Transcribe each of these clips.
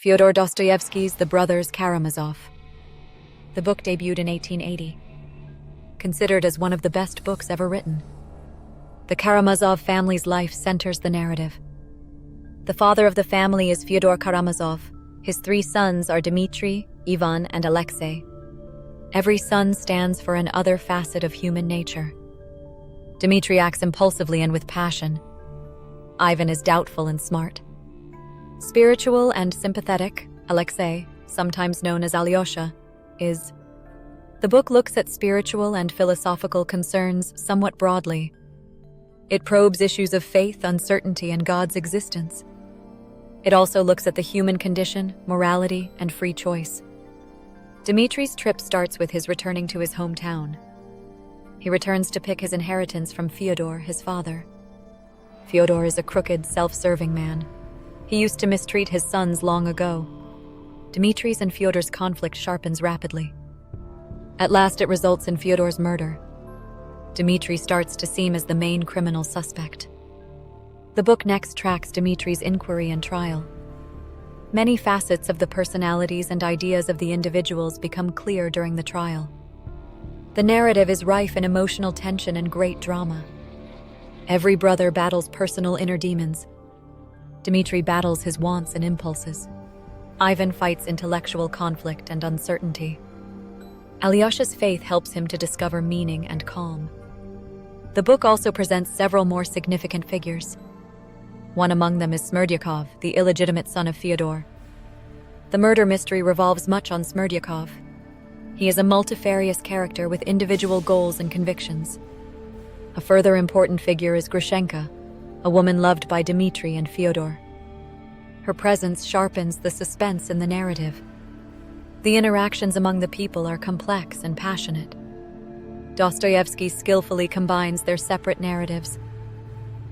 Fyodor Dostoyevsky's The Brothers Karamazov. The book debuted in 1880. Considered as one of the best books ever written. The Karamazov family's life centers the narrative. The father of the family is Fyodor Karamazov. His three sons are Dmitri, Ivan, and Alexei. Every son stands for an other facet of human nature. Dmitri acts impulsively and with passion. Ivan is doubtful and smart. Spiritual and sympathetic, Alexei, sometimes known as Alyosha, is. The book looks at spiritual and philosophical concerns somewhat broadly. It probes issues of faith, uncertainty, and God's existence. It also looks at the human condition, morality, and free choice. Dmitri's trip starts with his returning to his hometown. He returns to pick his inheritance from Fyodor, his father. Fyodor is a crooked, self-serving man. He used to mistreat his sons long ago. Dmitri's and Fyodor's conflict sharpens rapidly. At last it results in Fyodor's murder. Dmitri starts to seem as the main criminal suspect. The book next tracks Dmitri's inquiry and trial. Many facets of the personalities and ideas of the individuals become clear during the trial. The narrative is rife in emotional tension and great drama. Every brother battles personal inner demons. Dmitri battles his wants and impulses. Ivan fights intellectual conflict and uncertainty. Alyosha's faith helps him to discover meaning and calm. The book also presents several more significant figures. One among them is Smerdyakov, the illegitimate son of Fyodor. The murder mystery revolves much on Smerdyakov. He is a multifarious character with individual goals and convictions. A further important figure is Grushenka, a woman loved by Dmitri and Fyodor. Her presence sharpens the suspense in the narrative. The interactions among the people are complex and passionate. Dostoyevsky skillfully combines their separate narratives.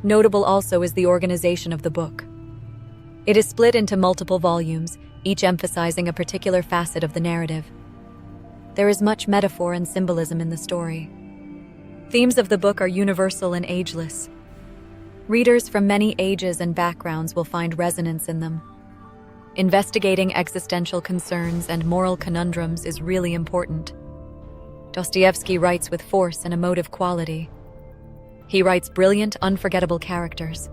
Notable also is the organization of the book. It is split into multiple volumes, each emphasizing a particular facet of the narrative. There is much metaphor and symbolism in the story. Themes of the book are universal and ageless. Readers from many ages and backgrounds will find resonance in them. Investigating existential concerns and moral conundrums is really important. Dostoyevsky writes with force and emotive quality. He writes brilliant, unforgettable characters.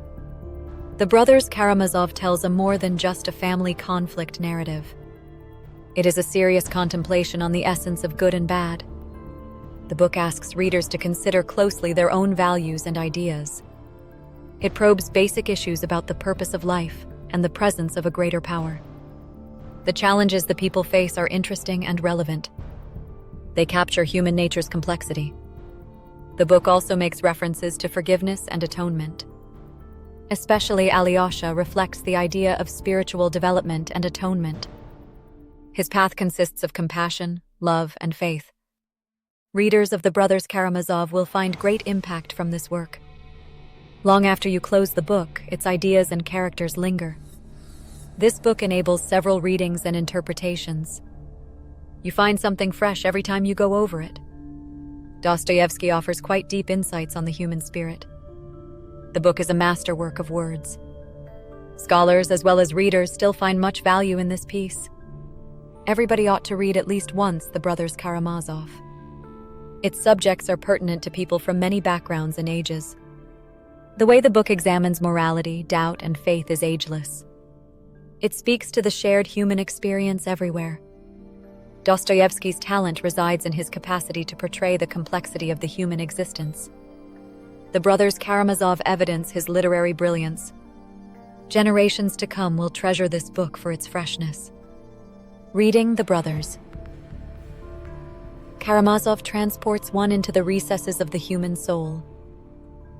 The Brothers Karamazov tells a more than just a family conflict narrative. It is a serious contemplation on the essence of good and bad. The book asks readers to consider closely their own values and ideas. It probes basic issues about the purpose of life and the presence of a greater power. The challenges the people face are interesting and relevant. They capture human nature's complexity. The book also makes references to forgiveness and atonement. Especially Alyosha reflects the idea of spiritual development and atonement. His path consists of compassion, love, and faith. Readers of the Brothers Karamazov will find great impact from this work. Long after you close the book, its ideas and characters linger. This book enables several readings and interpretations. You find something fresh every time you go over it. Dostoyevsky offers quite deep insights on the human spirit. The book is a masterwork of words. Scholars as well as readers still find much value in this piece. Everybody ought to read at least once The Brothers Karamazov. Its subjects are pertinent to people from many backgrounds and ages. The way the book examines morality, doubt, and faith is ageless. It speaks to the shared human experience everywhere. Dostoyevsky's talent resides in his capacity to portray the complexity of the human existence. The Brothers Karamazov evidence his literary brilliance. Generations to come will treasure this book for its freshness. Reading The Brothers Karamazov transports one into the recesses of the human soul.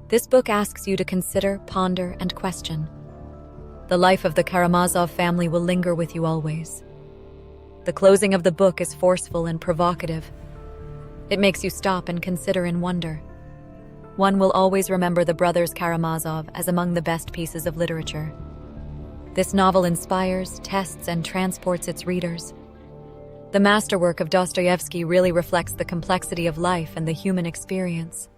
This book asks you to consider, ponder, and question. The life of the Karamazov family will linger with you always. The closing of the book is forceful and provocative. It makes you stop and consider in wonder. One will always remember The Brothers Karamazov as among the best pieces of literature. This novel inspires, tests, and transports its readers. The masterwork of Dostoyevsky really reflects the complexity of life and the human experience.